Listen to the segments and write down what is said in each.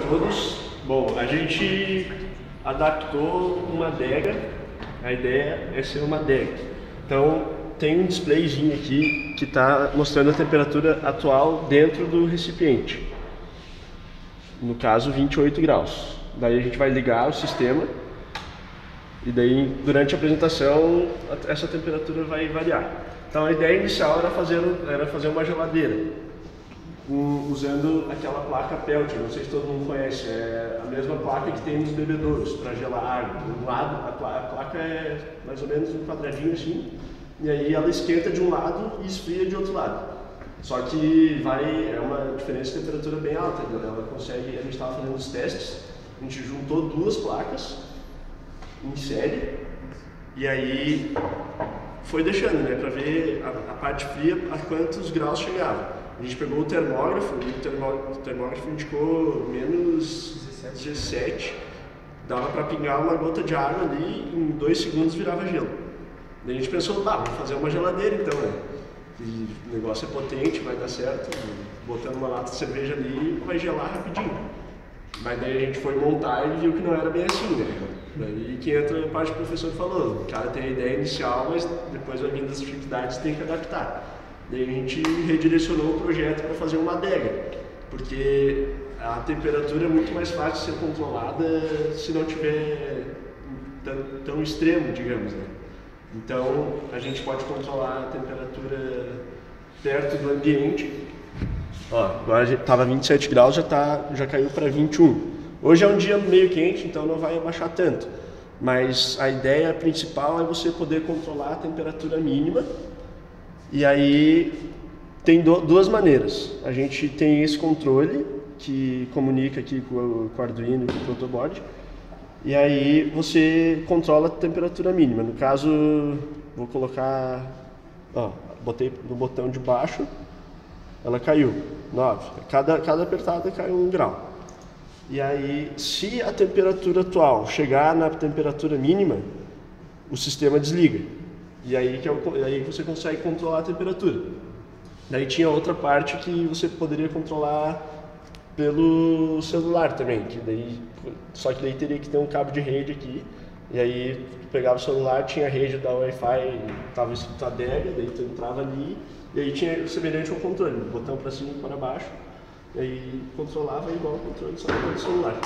todos. Bom, a gente adaptou uma adega, a ideia é ser uma adega. Então tem um displayzinho aqui que está mostrando a temperatura atual dentro do recipiente. No caso 28 graus. Daí a gente vai ligar o sistema e daí durante a apresentação essa temperatura vai variar. Então a ideia inicial era fazer uma geladeira usando aquela placa Peltier, não sei se todo mundo conhece, é a mesma placa que tem nos bebedouros para gelar água. Do lado, a placa é mais ou menos um quadradinho assim, e aí ela esquenta de um lado e esfria de outro lado. Só que é uma diferença de temperatura bem alta, ela consegue, a gente estava fazendo os testes, a gente juntou duas placas em série, e aí foi deixando, né, para ver a parte fria a quantos graus chegava. A gente pegou o termógrafo e o termógrafo indicou menos 17. Dava para pingar uma gota de água ali e em 2 segundos virava gelo. Daí a gente pensou, vamos fazer uma geladeira então, né? E o negócio é potente, vai dar certo, botando uma lata de cerveja ali vai gelar rapidinho. Mas daí a gente foi montar e viu que não era bem assim, né? Daí que entra a parte que o professor falou, o cara tem a ideia inicial, mas depois vai vindo as dificuldades e tem que adaptar. Daí a gente redirecionou o projeto para fazer uma adega, porque a temperatura é muito mais fácil de ser controlada se não tiver tão extremo, digamos, né? Então a gente pode controlar a temperatura perto do ambiente. Ó, agora estava 27 graus, já caiu para 21. Hoje é um dia meio quente, então não vai abaixar tanto. Mas a ideia principal é você poder controlar a temperatura mínima. E aí tem duas maneiras. A gente tem esse controle que comunica aqui com o Arduino e com o protoboard. E aí você controla a temperatura mínima. No caso, vou colocar, botei no botão de baixo, ela caiu, 9. Cada apertada caiu 1 grau. E aí, se a temperatura atual chegar na temperatura mínima, o sistema desliga. E aí você consegue controlar a temperatura. Daí tinha outra parte que você poderia controlar pelo celular também, só que daí teria que ter um cabo de rede aqui. E aí tu pegava o celular, tinha a rede da Wi-Fi, estava escrito adega, daí tu entrava ali, e aí tinha semelhante ao controle, botão para cima e para baixo, e aí controlava igual o controle só do celular.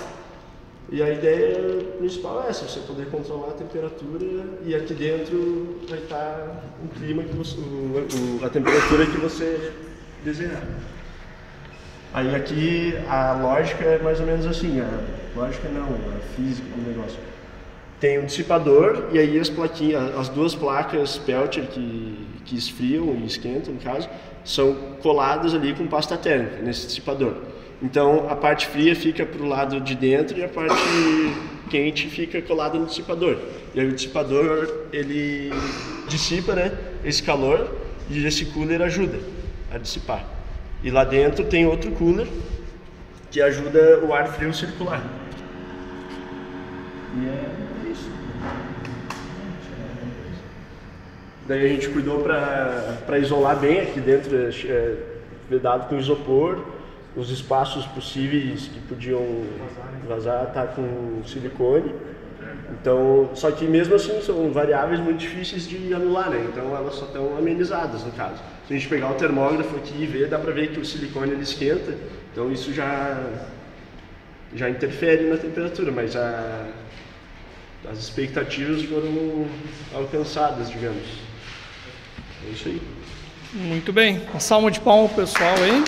E a ideia principal é essa, você poder controlar a temperatura e aqui dentro vai estar o clima a temperatura que você desejar. Aí aqui a lógica é mais ou menos assim, a física do negócio. Tem um dissipador e aí as duas placas Peltier que esfriam e esquentam, no caso, são coladas ali com pasta térmica nesse dissipador. Então a parte fria fica para o lado de dentro e a parte quente fica colada no dissipador. E aí o dissipador ele dissipa, né, esse calor e esse cooler ajuda a dissipar. E lá dentro tem outro cooler que ajuda o ar frio a circular. E é isso. Daí a gente cuidou para isolar bem aqui dentro, vedado com isopor. Os espaços possíveis que podiam vazar tá com silicone. Então, só que mesmo assim são variáveis muito difíceis de anular, né? Então elas só estão amenizadas no caso. Se a gente pegar o termógrafo aqui e ver, dá para ver que o silicone ele esquenta. Então isso já interfere na temperatura, mas as expectativas foram alcançadas, digamos. É isso aí. Muito bem. Uma salva de palmas pro pessoal aí.